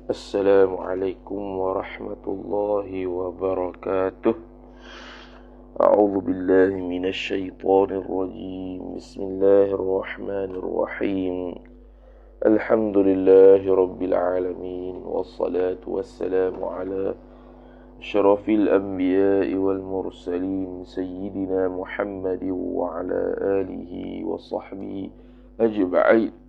السلام عليكم ورحمة الله وبركاته. أعوذ بالله من الشيطان الرجيم. بسم الله الرحمن الرحيم. الحمد لله رب العالمين، والصلاة والسلام على أشرف الأنبياء والمرسلين سيدنا محمد وعلى آله وصحبه أجمعين.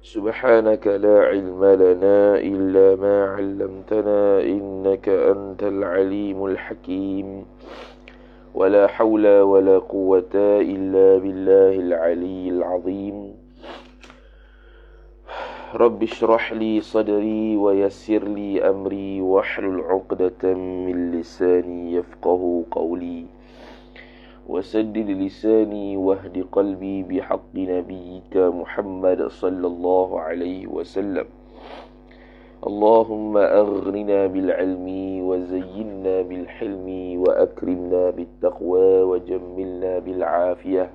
سبحانك لا علم لنا إلا ما علمتنا إنك أنت العليم الحكيم. ولا حول ولا قوة إلا بالله العلي العظيم. رب اشرح لي صدري ويسر لي أمري واحلل عقدة من لساني يفقه قولي وسدد لساني واهد قلبي بحق نبيك محمد صلى الله عليه وسلم. اللهم أغننا بالعلم وزينا بالحلم وأكرمنا بالتقوى وجملنا بالعافية.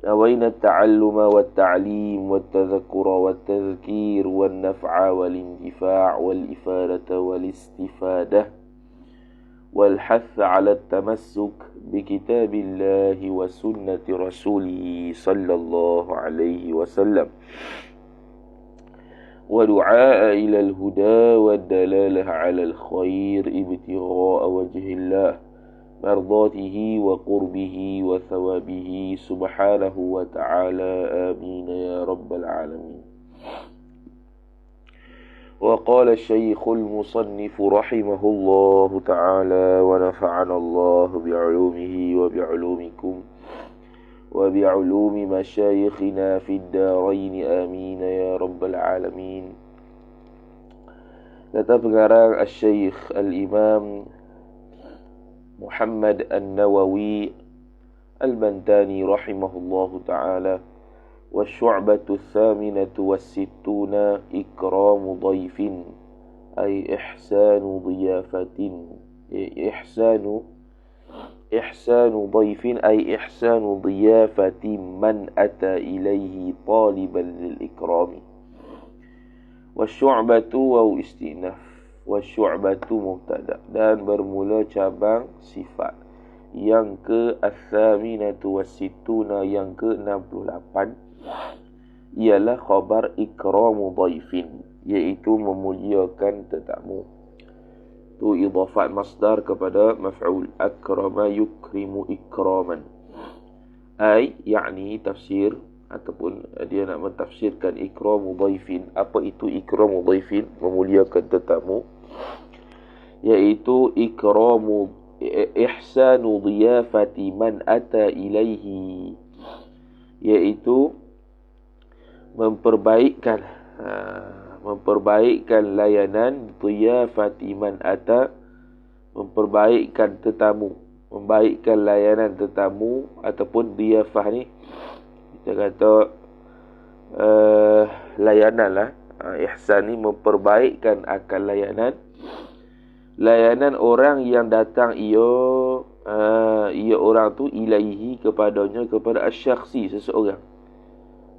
نوينا التعلم والتعليم والتذكر والتذكير والنفع والانتفاع والإفادة والاستفادة والحث على التمسك بكتاب الله وسنة رسوله صلى الله عليه وسلم، ودعاء إلى الهدى والدلالة على الخير ابتغاء وجه الله، مرضاته وقربه وثوابه سبحانه وتعالى. آمين يا رب العالمين. وقال الشيخ المصنف رحمه الله تعالى ونفعنا الله بعلومه وبعلومكم وبعلوم مشايخنا في الدارين آمين يا رب العالمين. Kata pengarang Al-Syeikh Al-Imam Muhammad An-Nawawi Al-Bantani rahimahullahu ta'ala: والشعبة الثامنة والستون إكرام ضيف أي إحسان ضيافة. إحسان ضيف أي إحسان ضيافة من أتى إليه طالبا للإكرام. والشعبة واو استئناف، والشعبة مبتدأ dan bermula cabang sifat. Yang ke Al-Thaminatu Wassittuna, yang ke 68, ialah khabar ikramu dhaifin, iaitu memuliakan tetamu. Tu idafat masdar kepada maf'ul, akrama yukrimu ikraman. Ai, yakni tafsir, ataupun dia nak mentafsirkan ikramu dhaifin. Apa itu ikramu dhaifin? Memuliakan tetamu, iaitu ikramu ihsanu dhiyafati man ata ilaihi, iaitu memperbaikkan layanan dhiyafati man ata, memperbaikkan tetamu, membaikkan layanan tetamu, ataupun dhiyafah ni kita kata layanan lah. Ihsan ni memperbaikkan akan layanan orang yang datang ia orang tu ilaihi kepadanya, kepada asyakhsi, seseorang.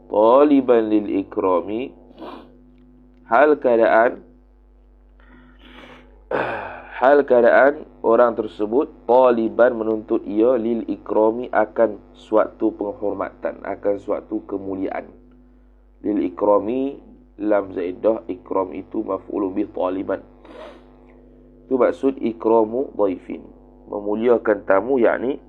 Taliban lil ikrami, hal keadaan orang tersebut taliban menuntut ia lil ikrami akan suatu penghormatan, akan suatu kemuliaan. Lil ikrami lam zaidah, ikram itu maf'ul bih taliban. Itu maksud ikramu dhaifin, memuliakan tamu, yakni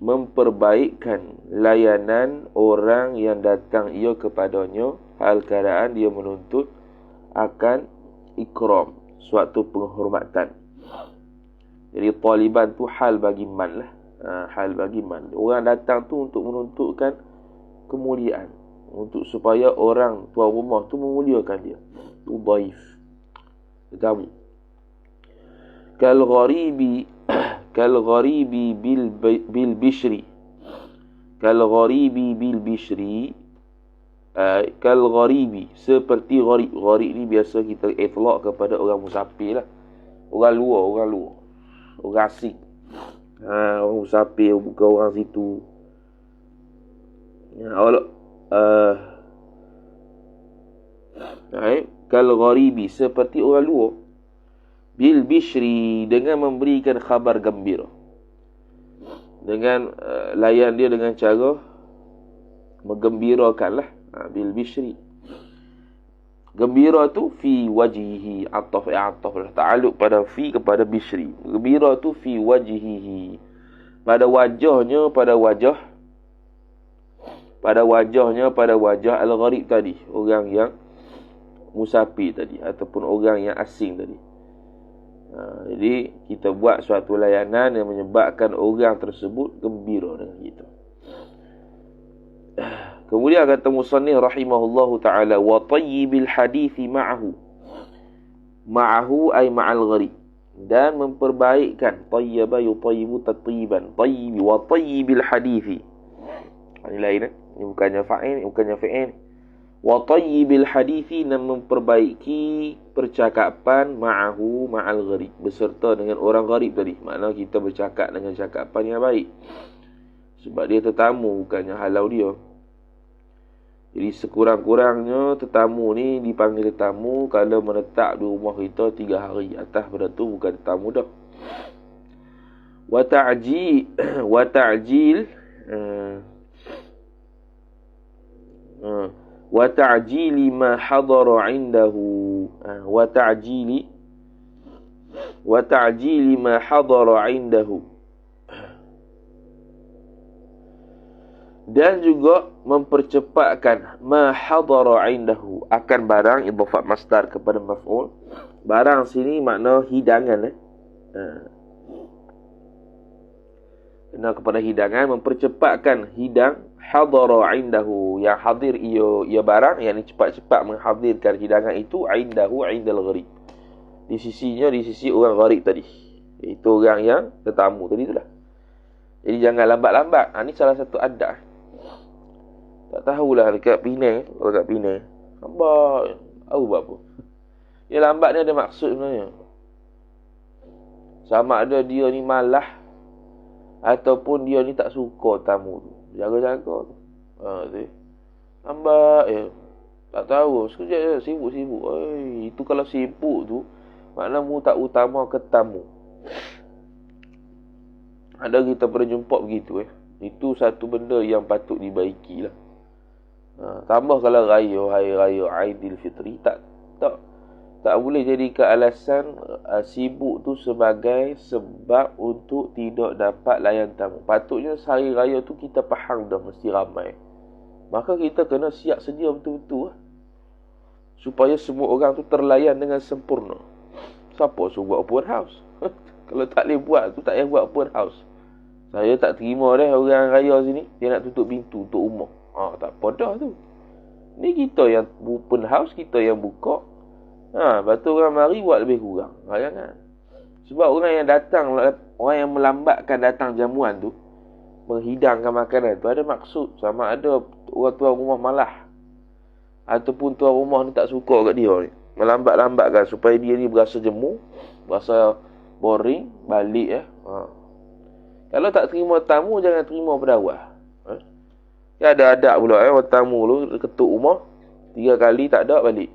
memperbaikkan layanan orang yang datang ia kepadanya, hal keadaan dia menuntut akan ikram, suatu penghormatan. Jadi taliban tu hal bagi man lah. Hal bagi man. Orang datang tu untuk menuntutkan kemuliaan, untuk supaya orang tuan rumah tu memuliakan dia. Tu dhaif, tetamu. Kal gharibi bil bishri, kal gharibi bil bishri, kal gharibi, seperti gharib. Gharib ni biasa kita itlaq kepada orang musafir lah, orang luar, orang asing. Orang musafir, bukan orang situ. Kal gharibi, seperti orang luar. Bil bishri, dengan memberikan khabar gembira. Dengan layan dia dengan cara menggembirakanlah. Bil bishri. Gembira tu fi wajhihi, ataf lah, ta'alluq pada fi kepada bishri. Gembira tu fi wajhihi, pada wajahnya, pada wajah al-gharib tadi, orang yang musafir tadi ataupun orang yang asing tadi. Jadi kita buat suatu layanan yang menyebabkan orang tersebut gembira dengan kita. Kemudian kata musannif rahimahullahu ta'ala, wa tayyibil hadithi ma'ahu. Ma'ahu ay ma'al gharib. Dan memperbaikkan. Tayyaba yutayyibu tatyiban. Tayyibi wa tayyibil hadithi. Ini lain. Ini bukannya fa'il, bukannya fi'il. Wa tayyibil hadithi, dan memperbaiki percakapan ma'ahu ma'al gharib. Beserta dengan orang gharib tadi. Maknanya kita bercakap dengan cakapan yang baik. Sebab dia tetamu, bukannya halau dia. Jadi sekurang-kurangnya tetamu ni dipanggil tetamu kalau menetap di rumah kita 3 hari. Atas pada tu bukan tetamu dah. Wa ta'jili ma hadara indahu. Wa ta'jili ma hadara indahu. Dan juga mempercepatkan ma hadara indahu, akan barang, idhafat masdar kepada maf'ul. Barang sini makna hidangan. Kena kepada hidangan, mempercepatkan hidang hadara indahu, yang hadir ia barang, yang cepat-cepat menghadirkan hidangan itu indahu indal gharib, di sisinya, di sisi orang gharib tadi. Itu orang yang tetamu tadi itulah. Jadi jangan lambat-lambat. Ini salah satu adab. Tak tahulah dekat Penang. Kalau dekat Penang, lambat. Tahu buat apa. Dia lambat ni ada maksud sebenarnya. Sama ada dia ni malah ataupun dia ni tak suka tamu tu. Jaga-jaga tu. Lambat je. Tak tahu. Sekejap je. Sibuk-sibuk. Itu kalau sibuk tu, maknanya mu tak utama ke tamu. Ada kita pernah jumpa begitu. Itu satu benda yang patut dibaiki lah. Tambah kalau hari raya Aidilfitri, tak boleh jadikan alasan sibuk tu sebagai sebab untuk tidak dapat layan tamu. Patutnya hari raya tu kita faham dah mesti ramai. Maka kita kena siap sedia betul-betul supaya semua orang tu terlayan dengan sempurna. Siapa suruh buat open house? Kalau tak boleh buat tu, tak payah buat open house. Saya tak terima dah orang raya sini dia nak tutup pintu untuk rumah. Tak apa dah tu. Ni kita yang open house, kita yang buka. Lepas tu orang mari buat lebih kurang. Jangan. Sebab orang yang datang, orang yang melambatkan datang jamuan tu, menghidangkan makanan tu, ada maksud. Sama ada orang tuan rumah malah, ataupun tuan rumah ni tak suka kat dia ni, melambat-lambatkan supaya dia ni berasa jemu, berasa boring, balik. Kalau tak terima tamu, jangan terima berdawah. Ya, ada adab pula. Orang tamu tu ketuk rumah 3 kali tak ada, balik.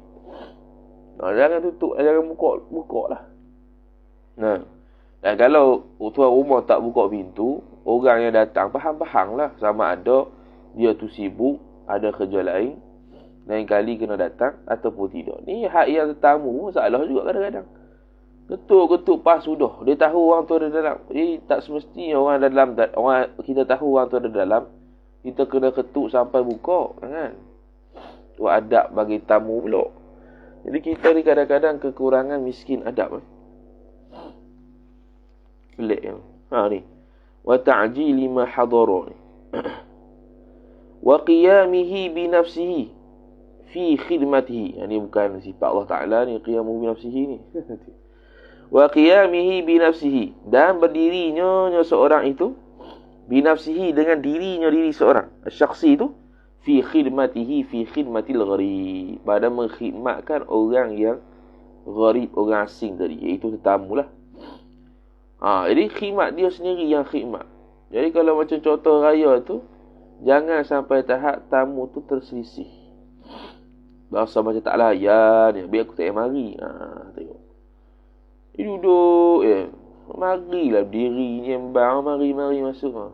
Jangan tutup, jangan buka lah. Dan kalau tuan rumah tak buka pintu, orang yang datang faham lah. Sama ada dia tu sibuk, ada kerja lain, lain kali kena datang ataupun tidak. Ni hak yang tetamu salah juga kadang-kadang. Ketuk pas sudah. Dia tahu orang tu ada dalam. Tak semestinya orang dalam, kita tahu orang tu ada dalam, kita kena ketuk sampai buka. Kan? Tu adab bagi tamu pula. Jadi kita ni kadang-kadang kekurangan miskin adab. Pelik ni. Ni. Wa ta'jili ma hadara ni. Wa qiyamihi bi nafsihi fi khidmatihi. Ini bukan sifat Allah Ta'ala ni, qiyamuhu bi nafsihi ni. Wa qiyamihi bi nafsihi, dan berdirinya seorang itu binafsihi, dengan diri seorang syakhsi itu, fi khidmatihi, fi khidmatil gharib, pada mengkhidmatkan orang yang gharib, orang asing tadi, iaitu tetamu lah. Jadi khidmat dia sendiri yang khidmat. Jadi kalau macam contoh raya tu, jangan sampai tahap tamu tu terselisih. Bahasa macam tak layan. Biar aku tak payah mari. Tengok. Dia duduk. Marilah berdiri. Nyembang. Mari masuk.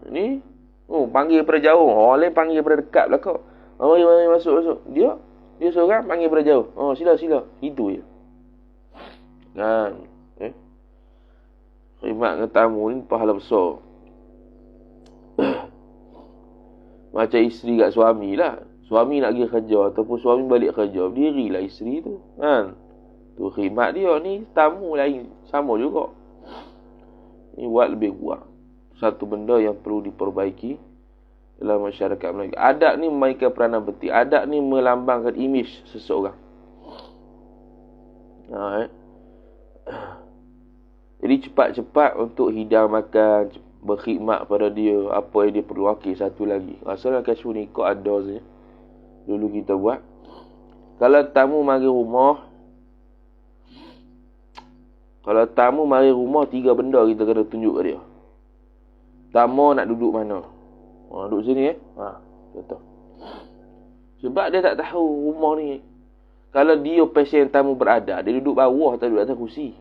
Ni. Panggil daripada jauh. Orang lain panggil daripada dekat lah kau. Mari masuk. Dia seorang panggil daripada jauh. Sila. Itu je. Kan. Khidmat dengan tamu ni pahala besar. Macam isteri kat suami lah. Suami nak pergi kerja ataupun suami balik kerja, berdirilah isteri tu. Kan? Tu khidmat dia. Ni tamu lain. Sama juga. Ni buat lebih kurang. Satu benda yang perlu diperbaiki dalam masyarakat Melayu. Adat ni memainkan peranan penting. Adat ni melambangkan imej seseorang. Jadi cepat-cepat untuk hidang makan, berkhidmat pada dia, apa yang dia perlu. Okey, satu lagi. Masalah kasur nikah ada saja. Dulu kita buat. Kalau tamu mari rumah, 3 benda kita kena tunjuk ke dia. Tamu nak duduk mana? Duduk sini betul. Sebab dia tak tahu rumah ni. Kalau dia pasien tamu berada, dia duduk bawah atau duduk atas kursi.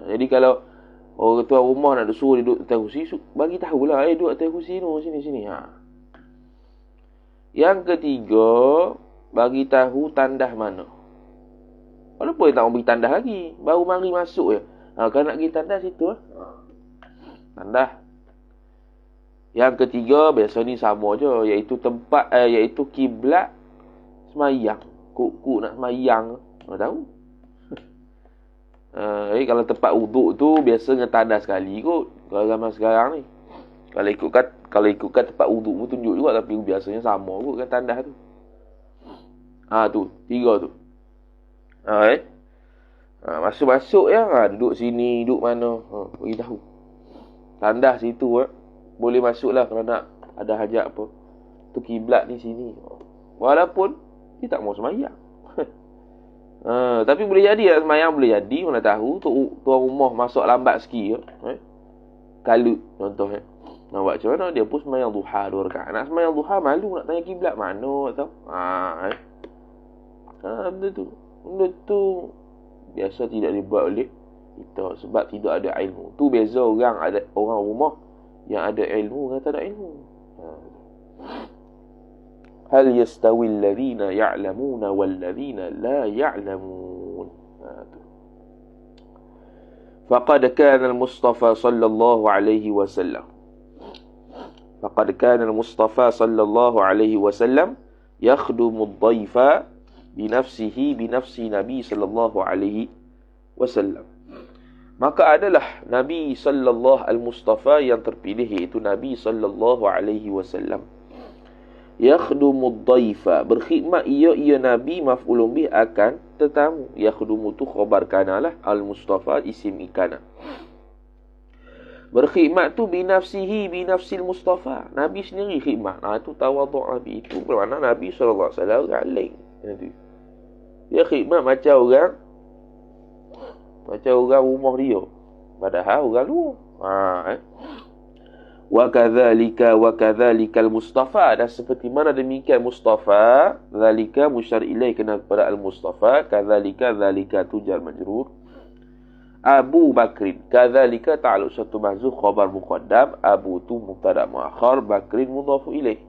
Jadi kalau orang tuan rumah nak suruh dia duduk atas kursi, bagi tahulah, duduk atas kursi ni, sini. Yang ketiga, bagi tahu tandah mana. Kenapa dia tak mau bagi tandah lagi? Baru mari masuk je. Kalau nak pergi tandah situ tandah. Yang ketiga, biasa ni sama je, iaitu tempat, iaitu kiblat semayang. Kuk nak semayang, tahu? Kalau tempat wuduk tu biasa dengan tandas sekali kot. Kalau zaman sekarang ni, kalau ikutkan tempat wuduk pun tunjuk juga, tapi biasanya sama kot dengan tandas tu. Tu 3 tu. Masuk-masuk ya, duduk sini, duduk mana, bagi tahu. Tandas situ boleh masuklah kalau nak ada hajat apa. Tu kiblat ni sini. Walaupun dia tak mau semayang. Tapi boleh jadi lah, semayang boleh jadi, mana tahu tuan rumah masuk lambat sikit kalut contohnya. Nak buat macam mana? Dia pun semayang duha 2 rakaat. Nak semayang duha malu nak tanya kiblat mana tahu. Benda tu biasa tidak dibuat oleh kita sebab tidak ada ilmu. Tu beza orang rumah yang ada ilmu dengan tak ada ilmu. Hal yastawi alladhina ya'lamuna walladhina la ya'lamun. Faqad kana al-Mustafa sallallahu alaihi wasallam. Faqad kana al-Mustafa sallallahu alaihi wasallam yakhdumu ad-dhayfa binafsihi binafsi Nabi sallallahu alaihi wasallam. Maka adalah Nabi sallallahu al-Mustafa yang terpilih, iaitu Nabi sallallahu alaihi wasallam. Yakhdumud dhaifa, berkhidmat ia Nabi maf'ulun bih akan tetamu. Yakhdumu tu khabar kana lah, al-Mustafa isim ikana. Berkhidmat tu binafsihi binafsil Mustafa, Nabi sendiri khidmat. Itu tawaduk Nabi. Itu bermakna Nabi sallallahu alaihi wasallam aling. Dia khidmat macam orang rumah dia, padahal orang luar. Wa kadzalika al-Mustafa, dan seperti mana demikian Mustafa, zalika musyar ilaih kena kepada al-Mustafa, kadzalika tu jar majrur. Abu Bakrin, kadzalika ta'alluq satu mahzuf khabar muqaddam, Abu tu mubtada muakhar, Bakrin mudhafu ilaih.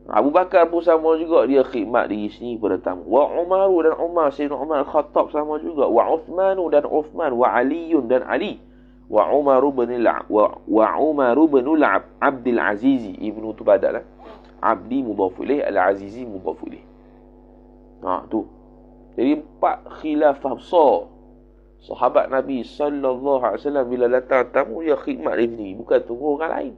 Abu Bakar pun sama juga, dia khidmat diri sendiri pada tamu. Wa Umaru dan Umar, Sayyidina Umar Al-Khattab sama juga. Wa Uthmanu dan Uthman, wa Aliyun dan Ali. Wa Umaru bin Abdul Aziz ibnu Tubadah lah. Abdi mudhafu ilaih, Al-Azizi mudhafu ilaih. Tu. Jadi 4 khilafah besar. Sahabat Nabi sallallahu alaihi wasallam bila datang tamu, dia khidmat diri sendiri, bukan tunggu orang lain.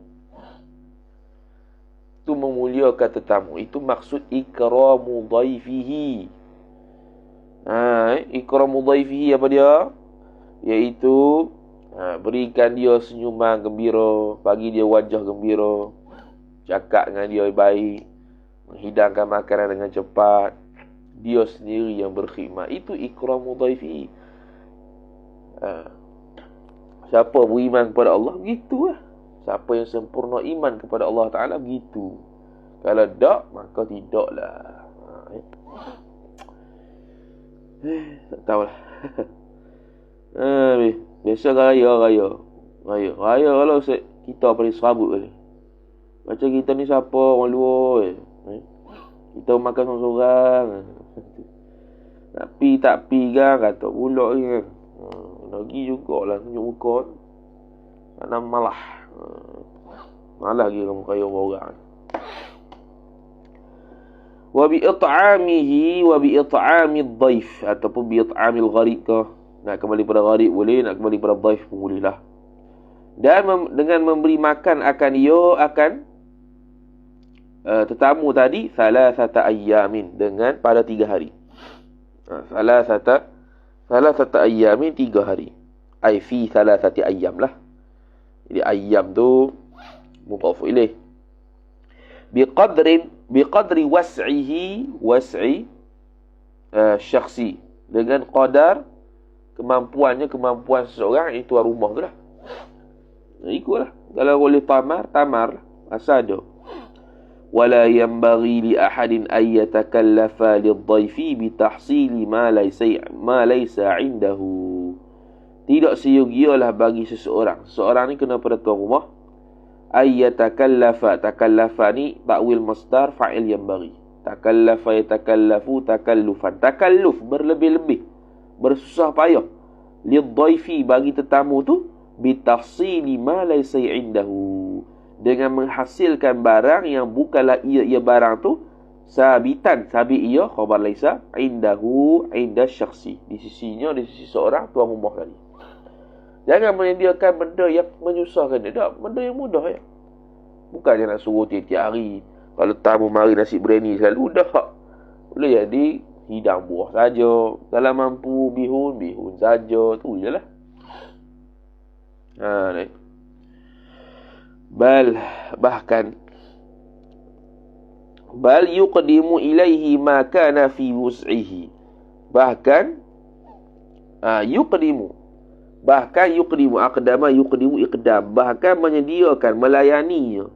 Itu memuliakan tetamu. Itu maksud ikramu dhaifihi. Ikramu dhaifihi apa dia? Iaitu berikan dia senyuman gembira, bagi dia wajah gembira, cakap dengan dia baik, menghidangkan makanan dengan cepat. Dia sendiri yang berkhidmat. Itu ikramu dhaifihi. Siapa beriman kepada Allah, begitulah. Siapa yang sempurna iman kepada Allah Ta'ala, begitu. Kalau tak, maka tidaklah. Tak tahulah. Biasa raya kalau kita paling serabut kali. Macam kita ni siapa orang luar kita makan seorang-seorang. Nak pi tak pi kan, kata pula kan. Lagi jugalah tunjuk muka. Nak malah. Malah lagi kamu kaya orang. Wa bi it'amihi wa bi it'amid dhaif, ataupun bi it'amil gharib ke. Nak kembali pada gharib boleh, nak kembali pada dhaif pun boleh lah. Dan dengan memberi makan akan tetamu tadi salasata ayyamin, dengan pada 3 hari. Salasata ayyamin, 3 hari. Ai fi salasati ayyam lah. Jadi ayyam tu mudhaf ilaih. Biqadri was'i syakhsi, dengan qadar kemampuan seseorang, itu tuan rumah tu lah. Ikutlah. Kalau boleh tamar lah. Asal ada. Wala yanbaghi li ahadin ay yatakallafa lidhayfi bitahsili ma laysa indahu. Tidak seyogialah bagi seseorang ni kena pada tuan rumah, ay yatakallafa. Takallafa ni ta'wil masdar fa'il yanbaghi. Takallafa yatakallafu takallufan. Takalluf, berlebih-lebih, bersusah payah. Lidhayfi, bagi tetamu tu, bitahsili ma laysa indahu, dengan menghasilkan barang yang bukanlah ia barang tu, sabitan, sabit ia khabar laysa, indahu, inda syakhsi, di sisinya, di sisi seorang tuan rumah tadi. Jangan menyediakan benda yang menyusahkan dia. Tak, benda yang mudah ya. Bukannya nak suruh tiap-tiap hari kalau tamu mari nasi biryani selalu, dah. Boleh jadi hidang buah saja. Kalau mampu bihun saja, tu je lah. Bal yuqdimu ilaihi ma kana fi wus'ihi. Bahkan aqdama yuqdimu iqdam, bahkan menyediakan, melayani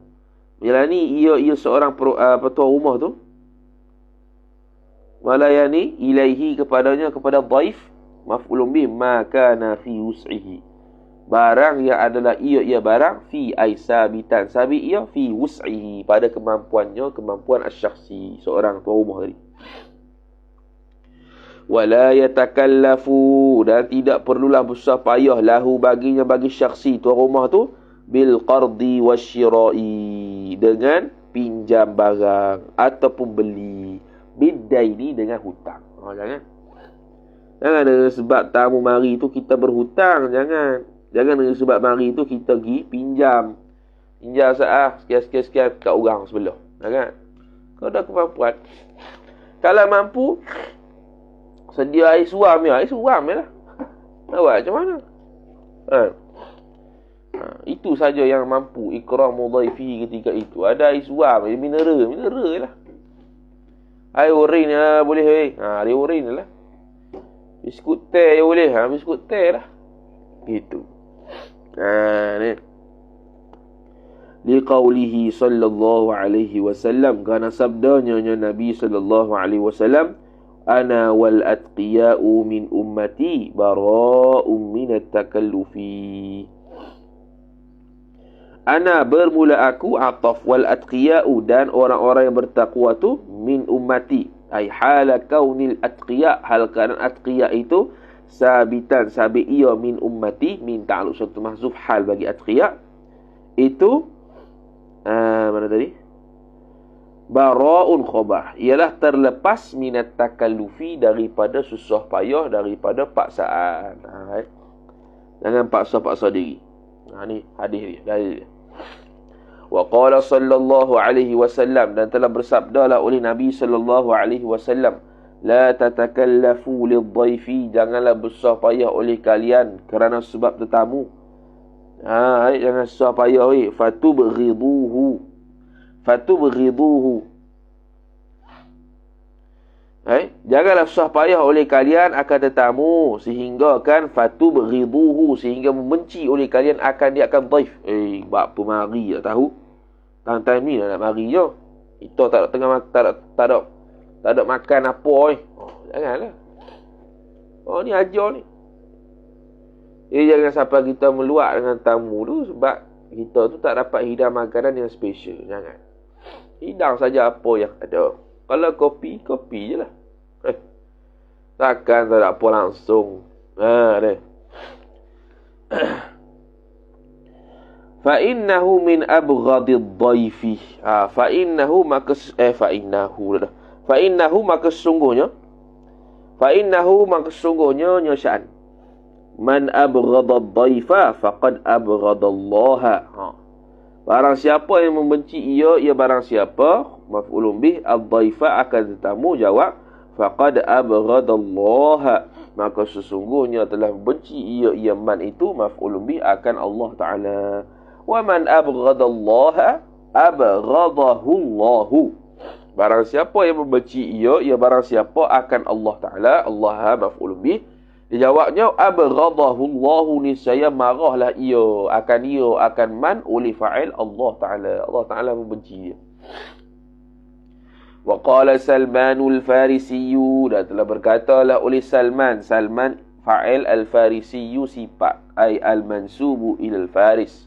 ia seorang tuan rumah tu, melayani ilaihi kepadanya, kepada dhaif, maf'ulun bih, ma kana fi wus'ihi, barang yang adalah ia barang, fi ay sabitan, sabit ia, fi wus'ihi, pada kemampuan asy-syakhsi, seorang tuan rumah tadi. Wala yatakallafu, dan tidak perlulah besar payah lahu, bagi syakhsi tuan rumah tu, bil qardi wasyira'i, dengan pinjam barang ataupun beli, bidaini, dengan hutang. Jangan dengan sebab tamu mari tu kita berhutang. Jangan dengan sebab mari tu kita pergi pinjam sekian kat orang sebelah. Jangan. Kau ada kemampuan, kalau mampu sedia air suam je lah. Awak macam mana? Itu saja yang mampu ikramu dhaifi ketika itu. Ada air suam, mineral lah. Air urin boleh air urin lah. Biskut teh boleh, biskut teh lah. Gitu. Ni. Liqaulihi sallallahu alaihi wasallam, kerana sabdanya Nabi sallallahu alaihi wasallam, ana wal atqiya'u min ummati bara'un min at-takallufi. Ana, bermula aku, ataf, wal atqiya'u, dan orang-orang yang bertakwa tu, min ummati, ay hala kaunil atqiya', hal keadaan atqiya' itu sabitan, sabit ia, min ummati, min ta'alluq satu mahzuf, hal bagi atqiya' itu mana tadi? Bara'un khabar, ialah terlepas minat takallufi, daripada susah payah, daripada paksaan. Jangan paksa-paksa diri. Ni hadis dia, dalil dia. Wa qala sallallahu alaihi wasallam, dan telah bersabdalah oleh Nabi sallallahu alaihi wasallam, la tatakallafu lidhaifi, janganlah besar payah oleh kalian kerana sebab tetamu. Jangan susah payah fatubghiduhu. Janganlah susah payah oleh kalian akan tetamu, sehingga kan fatubghiduhu, sehingga membenci oleh kalian akan dia akan dhaif. Bab tu mari tak tahu. Time ni nak mari je. Kita tak ada tak ada makan apa janganlah. Ni ajar ni. Jangan sampai kita meluak dengan tamu tu sebab kita tu tak dapat hidang makanan yang special. Jangan. Hidang saja apa yang ada. Kalau kopi je lah. Takkan tak ada apa langsung. Dia. Fa'innahu min abghadid dhaifi. Fa'innahu maka sesungguhnya nyasaan. Man abghadad dhaifa faqad abghadallaha. Barang siapa yang membenci ia barang siapa maf'ulun bih ad-dhaifa akan tetamu jawab faqad abghadallaha, maka sesungguhnya telah benci ia man itu maf'ulun bih akan Allah Taala. Wa man abghadallaha abghadahu Allahu. Barang siapa yang membenci ia barang siapa akan Allah Taala. Allah maf'ulun bih. Dijawabnya abghadahu Allahu, niscaya marahlah ia akan man oleh fa'il Allah Taala. Allah Taala membenci dia. Wa qala Salmanul Farisiyu, dan telah berkatalah oleh Salman fa'il al-Farisiyu sifat ay al-mansubu ilal Faris,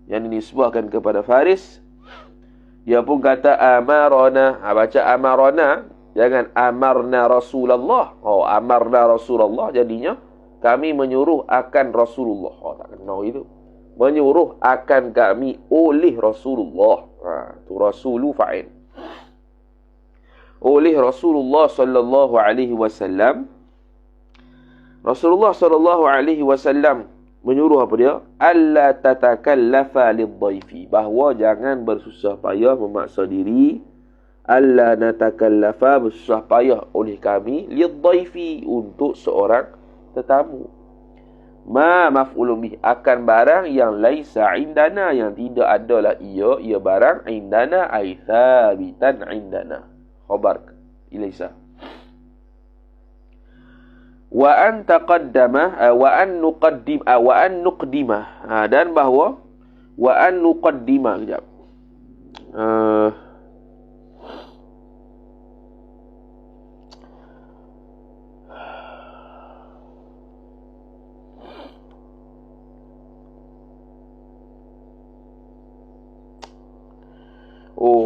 yang dinisbahkan kepada Faris. Dia pun kata amarana, baca amarana, jangan amarna Rasulullah. Amarna Rasulullah jadinya kami menyuruh akan Rasulullah. Tak kena itu. Menyuruh akan kami oleh Rasulullah. Tu rasulu fa'il. Oleh Rasulullah sallallahu alaihi wasallam. Rasulullah sallallahu alaihi wasallam menyuruh apa dia? Alla tatakallafa lidhaifi, bahawa jangan bersusah payah memaksa diri. Alla natakallafa, bersusah payah oleh kami lidhaifi, untuk seorang tetamu. Ma maf'ulun bih, akan barang yang laisa indana, yang tidak adalah ia barang indana ay thabitan indana. Khabar ilaisa. Wa an taqaddama wa an nuqaddima dan bahawa wa an nuqaddima kejap.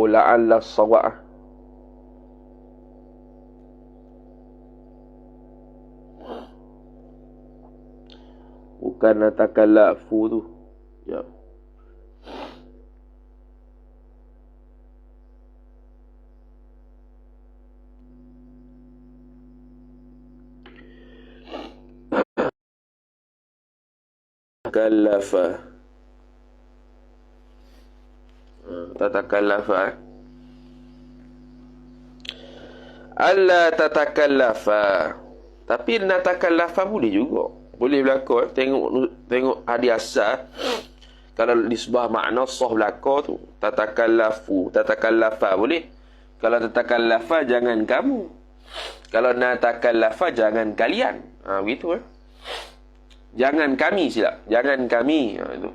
La'alla as-sawa'. Bukan natakallafu tu. Ya. Tatakallafa. Tatakallafa. Alla tatakallafa. Tapi natakallafa boleh juga. Boleh berlaku. Tengok hadis asal. Kalau nisbah makna sah berlaku tu. Tatakallafa boleh. Kalau tatakallafa jangan kamu. Kalau natakallafa jangan kalian. Begitu Jangan kami silap. Jangan kami. Itu.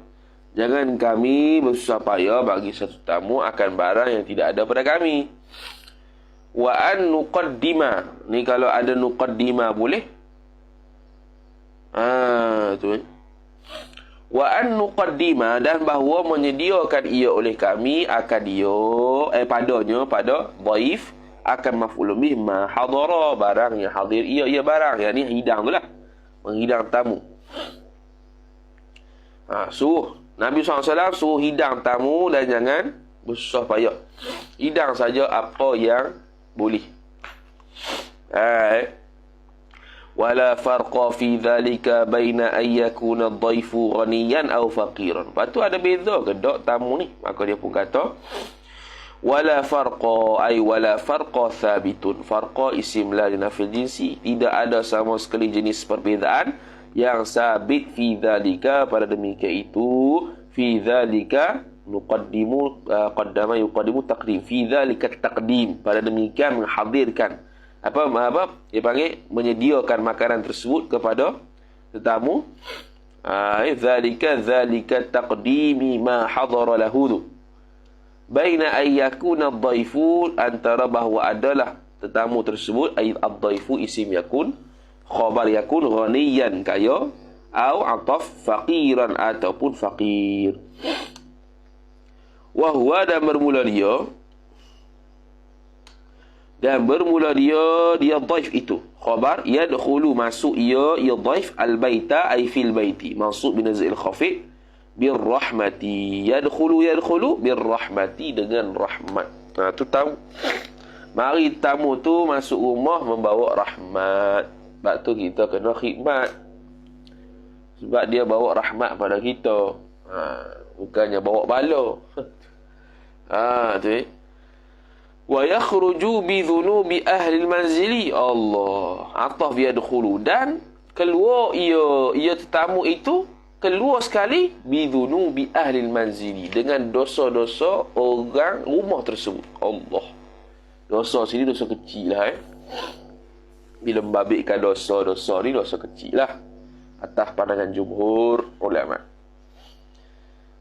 Jangan kami bersusah payah bagi satu tamu akan barang yang tidak ada pada kami. Wa an nuqaddima. Ni kalau ada nuqaddima boleh. Tu. Wa an nuqaddima, dan bahawa menyediakan ia oleh kami akan dia padanya pada dhaif akan maf'ul bih ma hadara, barang yang hadir ia barang yang ni hidang tu lah, menghidang tamu. Suruh Nabi SAW suruh hidang tamu dan jangan bersusah payah. Hidang saja apa yang boleh. Wala farqa fi dhalika baina ay yakuna ad-dhaifu ghaniyan aw faqiran. Lepas tu ada beza ke tak tamu ni? Maka dia pun kata wala farqa ay wala farqa thabitun. Farqa isim la linafil jinsi, tidak ada sama sekali jenis perbezaan yang sabit fi dhalika, pada demikian itu fi dhalika nuqaddimu qaddama yuqaddimu taqdim, fi dhalika taqdim, pada demikian menghadirkan apa dia panggil menyediakan makanan tersebut kepada tetamu. Zalika taqdimi ma hadara lahu. baina ayyakuna ad-dhaifu, antara bahawa adalah tetamu tersebut, ay ad-dhaifu isim yakun, khabar yakun ghaniyan kaya, au ataf faqiran ataupun faqir. Wa huwa, dan bermula dia dhaif itu khabar, yadkhulu masuk ia dhaif al-baita ay fil baiti, mansub bin nazil khafid birrahmati, yadkhulu birrahmati, dengan rahmat. Tu tamu, mari tamu tu masuk rumah membawa rahmat. Sebab tu kita kena khidmat, sebab dia bawa rahmat pada kita, bukannya bawa bala. Tu wa yakhruju bi dhunubi ahli al-manzili, Allah ataf yadkhulu, dan keluar ia tetamu itu keluar sekali bi dhunubi ahli al-manzili, dengan dosa-dosa orang rumah tersebut. Allah, dosa sini dosa kecil lah bila membabitkan dosa ni dosa kecil lah atas pandangan jumhur ulama.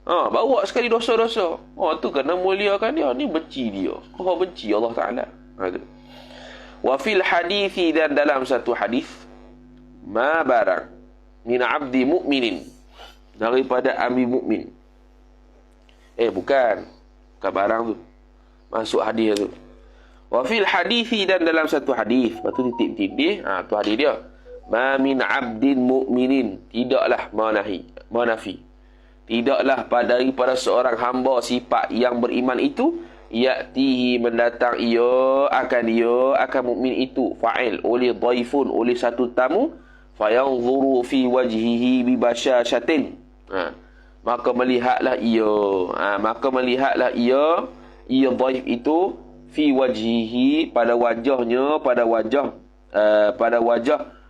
Bawa sekali dosa-dosa. Tu kena muliakan dia. Ni benci dia. Benci Allah Ta'ala. Wa fil hadithi, dan dalam satu hadis, ma barang min abdi mu'minin, daripada ambi mukmin. Bukan barang tu. Masuk hadis tu. Wa fil hadithi, dan dalam satu hadis. Lepas tu titip-titip. Tu hadis dia. Ma min abdin mu'minin, tidaklah manafi, tidaklah daripada seorang hamba sifat yang beriman itu, ya'tihi, mendatang akan mukmin itu, fa'il oleh dhaifun, oleh satu tamu, fayanzuru fi wajhihi bi basyashatin, maka melihatlah ia dhaif itu, fi wajhihi, pada wajahnya, pada wajah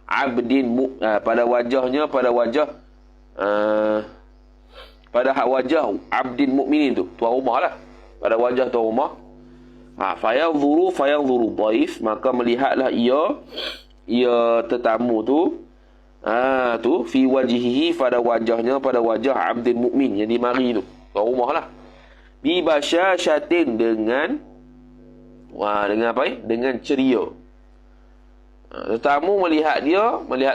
abdin, pada wajah abdin mukminin tu, tuan rumah lah, pada wajah tuan rumah. Fayanzuru dhaif, maka melihatlah ia tetamu tu, fi wajhihi, pada wajahnya, pada wajah abdin mukmin yang dimari tu, tuan rumah lah. Bi basyashatin, dengan apa dengan ceria. Tetamu melihat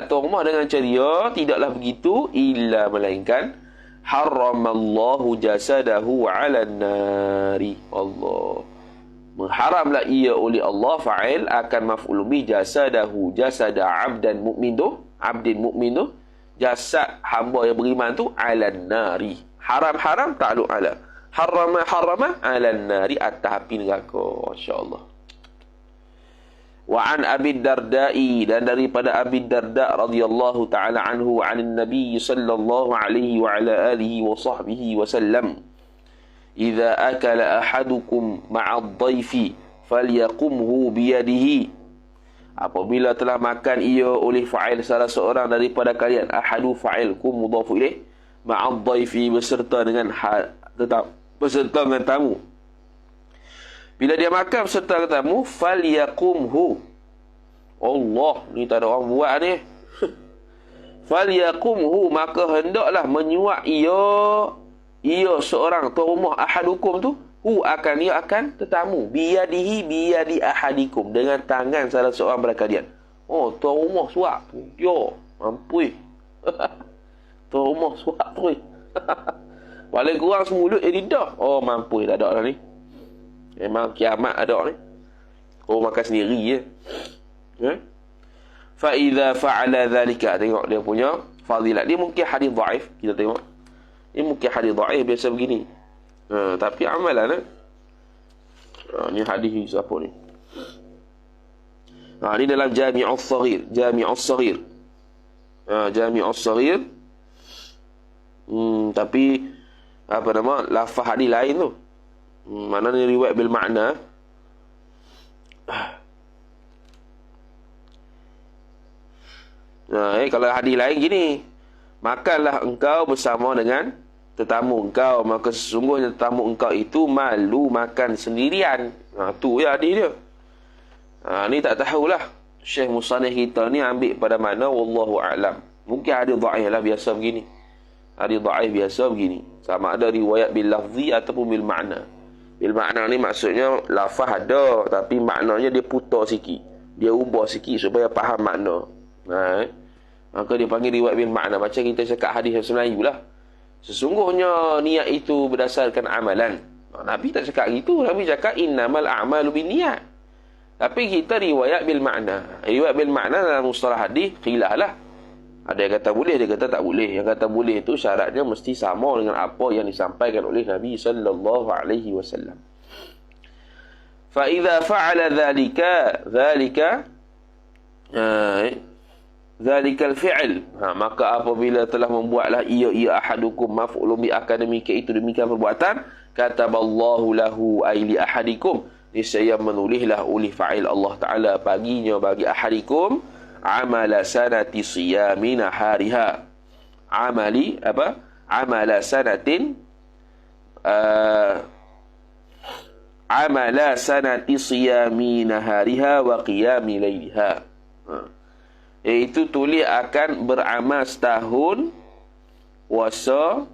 tuan rumah dengan ceria, tidaklah begitu, illa melainkan haramallahu jasadahu 'alan nari, Allah mengharamlah ia oleh Allah, fa'il akan maf'ul bih jasadahu, jasada abdin mukmin tu, jasad hamba yang beriman tu, 'alan nari, haram ta'alluq ala, harama 'alan nari, atas api neraka. Masya-Allah. Wa an Abi Darda'i, dan daripada Abi Darda radhiyallahu ta'ala anhu, 'anin Nabi sallallahu alaihi wa ala alihi wa sahbihi wa sallam, idza akala ahadukum ma'a ad-dhaifi falyaqumhu bi yadihi, apabila telah makan ia oleh fa'il salah seorang daripada kalian, ahadu fa'il kum mudhafu ilaih, ma'a ad-dhaifi, beserta dengan tamu. Bila dia makan beserta tamu, falyaqumhu, Allah, ni tak ada orang buat ni. Falyaqumhu, maka hendaklah menyuap ia seorang tuan rumah, ahadukum tu, ia akan tetamu, biyadi ahadikum, dengan tangan salah seorang daripada kalian. Tuan rumah suap, mampu. Tuan rumah suap tu. Paling kurang semulut lidah. Mampu, tak ada lah ni. Memang kiamat ada ni. Makan sendiri je. Fa idza fa'ala dhalika, tengok dia punya fadilat. Dia mungkin hadis dhaif, kita tengok. Ini mungkin hadis dhaif biasa begini. Tapi amalan ni hadis siapa ni? Ni dalam Jami'us Saghir. Jami'us Saghir. Tapi apa nama? Lafaz hadis lain tu. Mana ni riwayat bil makna. Kalau hadis lain gini, makanlah engkau bersama dengan tetamu engkau, maka sesungguhnya tetamu engkau itu malu makan sendirian. Tu ya hadis dia. Ni tak tahulah Syekh Musannif kita ni ambil pada mana, wallahu a'lam. Mungkin hadis dhaif lah, biasa begini. Hadis dhaif biasa begini, sama ada riwayat bil lafzi ataupun bil makna. Bil makna ni maksudnya lafaz ada, tapi maknanya dia putar sikit. Dia ubah sikit supaya faham makna. Maka dia panggil riwayat bil makna. Macam kita cakap hadis Melayu lah. Sesungguhnya niat itu berdasarkan amalan. Nabi tak cakap gitu. Nabi cakap innamal a'malu binniyat. Tapi kita riwayat bil makna. Riwayat bil makna dalam mustalah hadis khilaf lah. Ada yang kata boleh, dia kata tak boleh. Yang kata boleh itu syaratnya mesti sama dengan apa yang disampaikan oleh Nabi sallallahu alaihi wasallam. Fa idza fa'ala dhalika al-fi'l, maka apabila telah membuatlah ia ahadukum maf'ulun bi akan demikian perbuatan, kataballahu lahu ay li ahadikum, niscaya menulislah oleh fa'il Allah Taala baginya, bagi ahadikum, amala sanati siyami nahariha. Amali apa? Amala sanatin amala sanati siyami nahariha wa qiyami layliha. Iaitu tulis akan beramal setahun puasa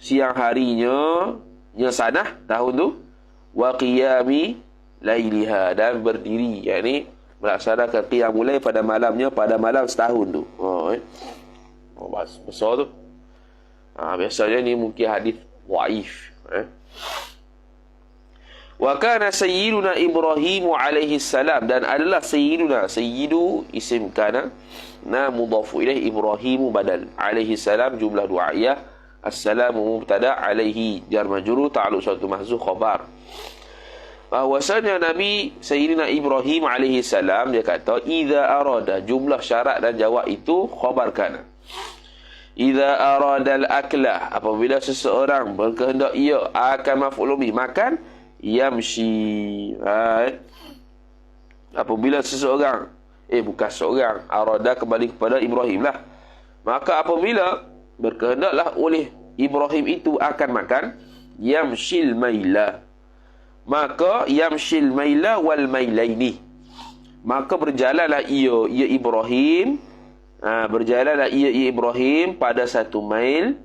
siang harinya sanah tahun tu, wa qiyami layliha, dan berdiri, yakni melaksanakan qiyamul lail pada malamnya, pada malam setahun tu. Besar tu. Biasanya ni mungkin hadis dhaif. Wa kana sayyiduna Ibrahim alaihi salam, dan adalah sayyiduna, sayyidu isim kana, mudhafu ilaih, Ibrahim badal, alaihi salam jumlah du'aiyah, assalamu mubtada, alaihi jar majrur, ta'alluq suatu mahzuf khabar. Bahwasanya Nabi Sayyidina Ibrahim alaihi salam, dia kata idza arada, jumlah syarat dan jawab itu khabar kana. Idza arada al-akla, apabila seseorang berkehendak ia akan maf'ul bih, makan, yamshi. Apabila seseorang, bukan seorang, arada kembali kepada Ibrahim lah, maka apabila berkehendaklah oleh Ibrahim itu akan makan, yamshil maila, maka yamshil maila wal mailaini, maka berjalanlah ia Ibrahim, berjalanlah ia Ibrahim pada 1 mail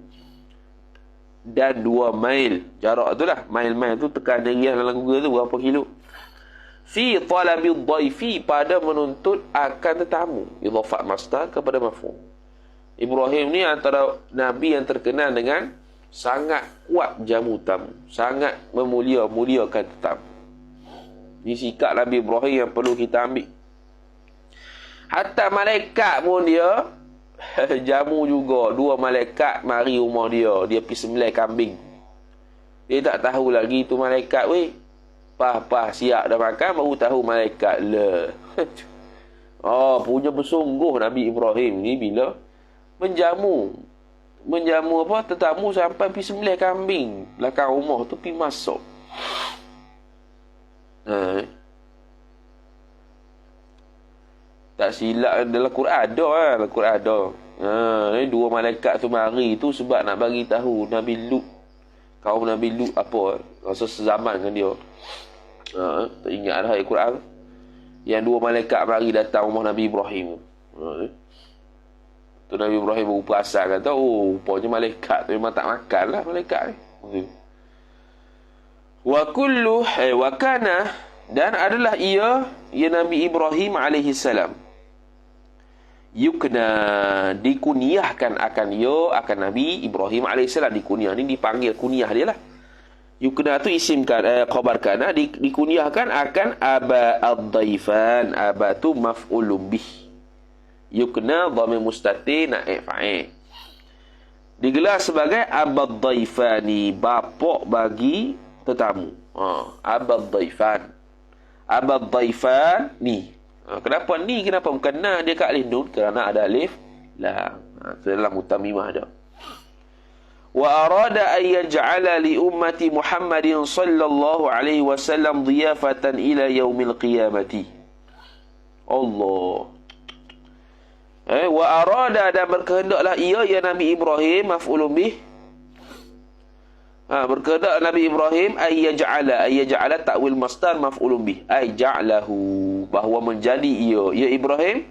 dan 2 mail. Jarak tu lah, mail-mail tu tekan dia dalam Google tu berapa kilo. Fi talabi dhaifi, pada menuntut akan tetamu, idhafat masdar kepada maf'ul. Ibrahim ni antara nabi yang terkenal dengan sangat kuat jamu tamu, sangat memuliakan tetamu. Ini sikap Nabi Ibrahim yang perlu kita ambil. Hatta malaikat pun dia jamu juga. 2 malaikat mari rumah dia pergi sembelih kambing. Dia tak tahu lagi tu malaikat, pah siap dah makan, baru tahu malaikat le. Punya bersungguh Nabi Ibrahim ni bila menjamu apa tetamu sampai pergi sembelih kambing belakang rumah tu, pergi masuk. Tak silap dalam Quran ada dalam Quran ada. Ni 2 malaikat tu mari tu sebab nak bagi tahu Nabi Lut, kaum Nabi Lut apa rasa sezaman dengan dia. Tak ingat dah ayat Quran yang 2 malaikat mari datang rumah Nabi Ibrahim. Tu Nabi Ibrahim baru perasan, kata rupanya malaikat tu memang tak makan lah malaikat ni. Wa kullu wa kana, dan adalah ia Nabi Ibrahim alaihi salam, yukna, dikunyahkan akan Nabi Ibrahim alaihi salam. Dikunyah ni dipanggil kunyah dia lah. Yukna tu isim kan, khabar kana, dikunyahkan akan aba ad-dhaifan. Aba tu maf'ulun bih. Yukna dhamir mustatir naib fa'il, digelar sebagai abad dhaifani, bapak bagi tetamu. Abad dhaifan, abad dhaifan ni. Kenapa ni, kenapa bukan na dia kat alif nun? Kerana ada alif lam. Dalam mutamimah ada. Wa arada an yaj'ala li ummati Muhammadin sallallahu alaihi wasallam dhiyafatan ila yaumil qiyamati. Allah. Wa arada, dan berkehendaklah ia Nabi Ibrahim, maf'ulun bih. Berkehendak Nabi Ibrahim ay yaj'ala ta'wil masdar maf'ulun bih, ay ja'lahu, bahawa menjadi ia Ibrahim,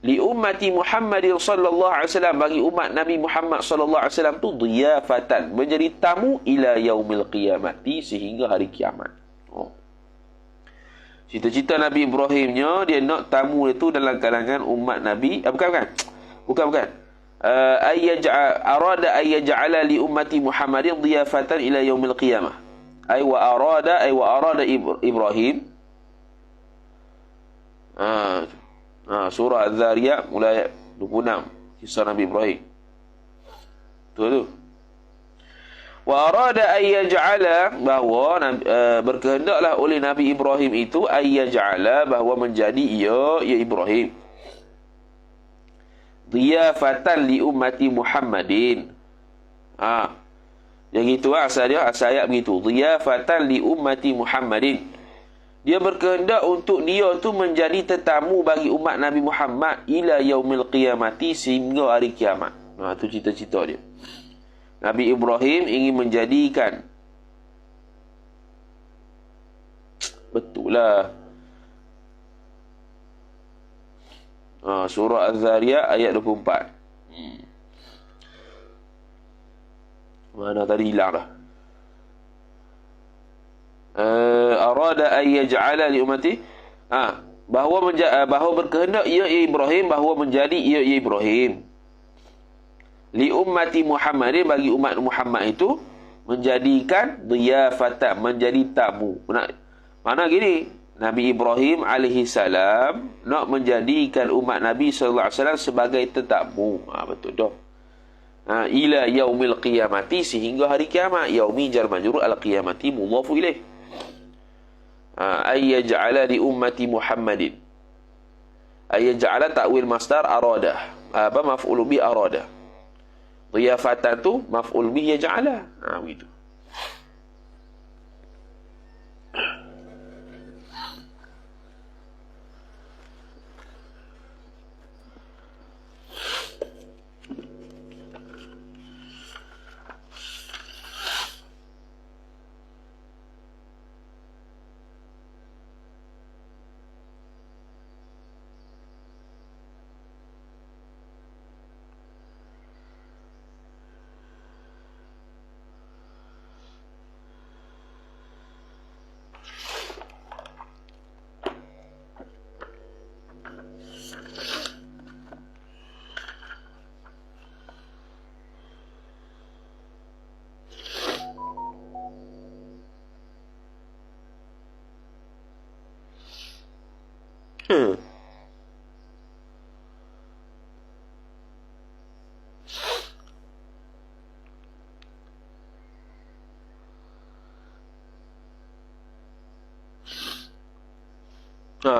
li ummati Muhammadin sallallahu alaihi wasallam, bagi umat Nabi Muhammad sallallahu alaihi wasallam tu dhiyafatan, menjadi tamu ila yaumil qiyamati, sehingga hari kiamat. Cita-cita Nabi Ibrahimnya, dia nak tamu itu dalam kalangan umat Nabi. Bukan. Arada ayyaj'ala li ummati Muhammadin dhiyafatan ila yaumil qiyamah. Wa arada Ibrahim. Surah Az-Zariyat mulai 26, kisah Nabi Ibrahim. Tu. Wa arada ayyaj'ala, bahawa berkehendaklah oleh Nabi Ibrahim itu, ayyaj'ala, bahawa menjadi ia Ibrahim, dhiyafatan li ummati Muhammadin. Yang gitu asal ayat begitu, dhiyafatan li ummati Muhammadin. Dia berkehendak untuk dia tu menjadi tetamu bagi umat Nabi Muhammad ila yaumil qiyamati, sehingga hari kiamat. Itu cita-cita dia. Nabi Ibrahim ingin menjadikan, betul lah, surah Az-Zariyat ayat 24. Mana tadi hilang dah. Arada an yaj'ala li ummati, bahawa berkehendak ia Ibrahim, bahawa menjadi ia Ibrahim li ummati Muhammadin, bagi umat Muhammad itu, menjadikan dhiyafatan, menjadi tamu. Mana gini, Nabi Ibrahim alaihi salam nak menjadikan umat Nabi sallallahu alaihi wasallam sebagai tetamu. Betul dah. Ila yaumil qiyamati, sehingga hari kiamat. Yaumi jar majrur, al qiyamati mudhafu ilaih. Ayyaj'ala li ummati Muhammadin. Ayyaj'ala ta'wil masdar arada. Maf'ul bi arada. Dhiyafatan tu maf'ul bi yaj'ala. Begitu.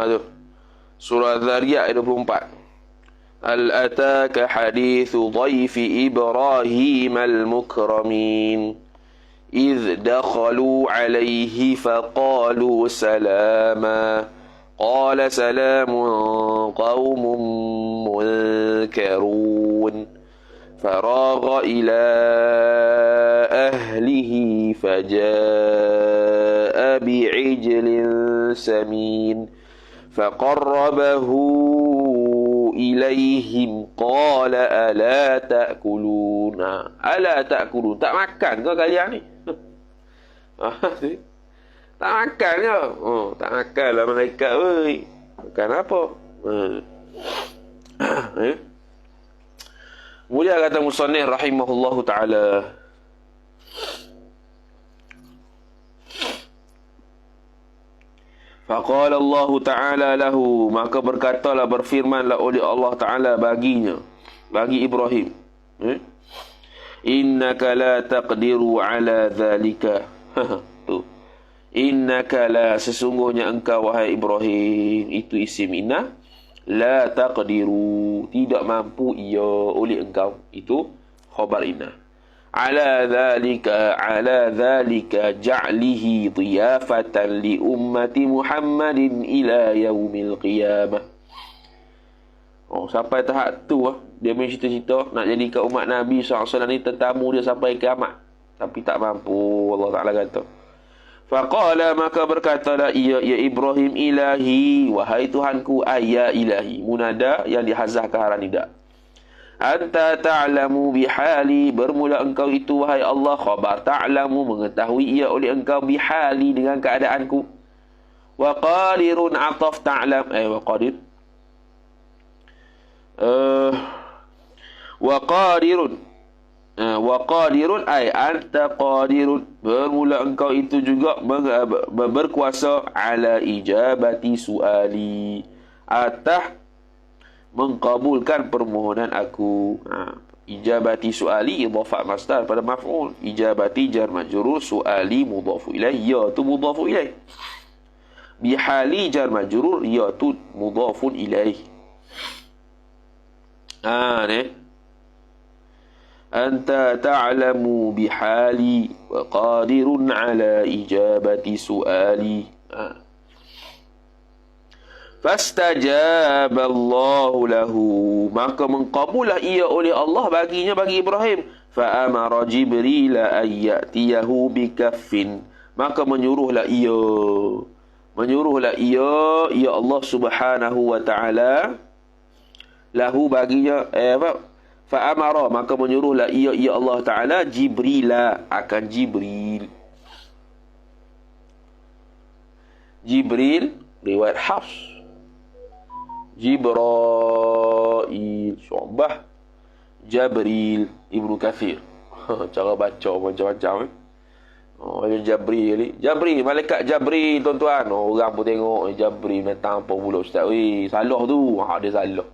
Tu surah Az-Zariyat ayat 24. Hal ataka hadithu dhaifi Ibrahim al-mukramin idh dakhalu alayhi faqalu salama qala salamun qaumun munkarun faragha ila ahlihi faja'a bi'ijlin samin فقربه إليهم قال ألا تأكلون. ألا تأكلون, tak makan ke kalian ni? Tak makan ke? Tak makan lah malaikat. Makan apa? Kemudian kata musannif rahimahullahu ta'ala, faqala Allah Ta'ala lahu, maka berkatalah, berfirmanlah oleh Allah Ta'ala baginya, bagi Ibrahim, innaka la taqdiru ala dhalika. Tu, innaka la, sesungguhnya engkau wahai Ibrahim, itu isim inna, la taqdiru, tidak mampu ia oleh engkau, itu khabar inna, ala dhalika ja'lihi dhiyafatan li ummati Muhammadin ila yaumil qiyamah. Sampai tahap tu dia punya cita-cita nak jadikan umat Nabi SAW ni tetamu dia sampai kiamat, tapi tak mampu. Allah Ta'ala kata, Faqala, maka berkatalah ia, ya Ibrahim, ilahi, wahai Tuhanku, ayya ilahi. Munada yang dihazah ke arah nida. Anta ta'lamu bihali, bermula engkau itu wahai Allah, khabar ta'lamu, mengetahui ia oleh engkau, bihali, dengan keadaanku. Wa qadirun ataf ta'lam, wa qadir. Wa qadirun, wa qadirun ay anta qadirun, bermula engkau itu juga berkuasa, ala ijabati suali, atas mengkabulkan permohonan aku. Ijabati suali idhafat masdar pada maf'ul, ijabati jar majrur, suali mudhafu ilaih, ya tu mudhafu ilaih, bihali jar majrur, ya tu mudhafun ilaih. Ni anta ta'lamu bihali wa qadirun ala ijabati su'ali. Fastajaba Allahu lahu, maka mengkabulah ia oleh Allah baginya, bagi Ibrahim. Fa amara Jibril an ya'tiyahu bikaffin, maka menyuruhlah ia ya Allah Subhanahu wa ta'ala, lahu baginya, fa amara, maka menyuruhlah ia ya Allah Ta'ala, Jibrila, akan Jibril, riwayat Hafs, Jibrail, Syu'bah, Jabril, Ibnu Kathir. Cara baca macam-macam. Jabril, malaikat Jabril, tuan-tuan. Orang pun tengok Jabril datang apa pula ustaz. Salah tu. Dia salah.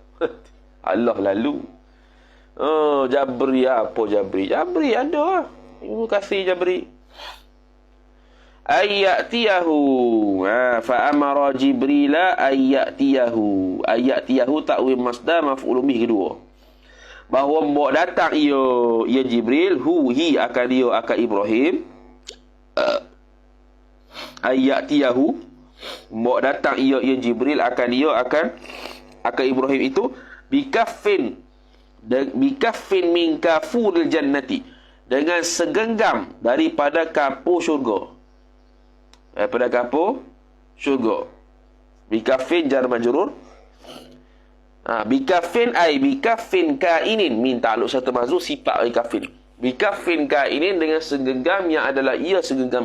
Allah lalu. Jabril, apa Jabril? Jabril ada. Ibnu Kathir Jabril. Ayyatiyahu, fa amara Jibrila ayyatiyahu. Ayyatiyahu ta'wil masdar maf'ul bih kedua, bahawa membawa datang ia Jibril, hi akan dia, akan Ibrahim. Ayyatiyahu, membawa datang ia Jibril akan dia, akan Ibrahim itu, bikaffin min kafuril jannati, dengan segenggam daripada kapur syurga. Pada kapur syurga. Bikaffin jar majrur. Bikaffin ay bikaffin kainin, min ta'alluq serta mazur, sifat bikaffin. Bikaffin kainin, dengan segenggam yang adalah ia segenggam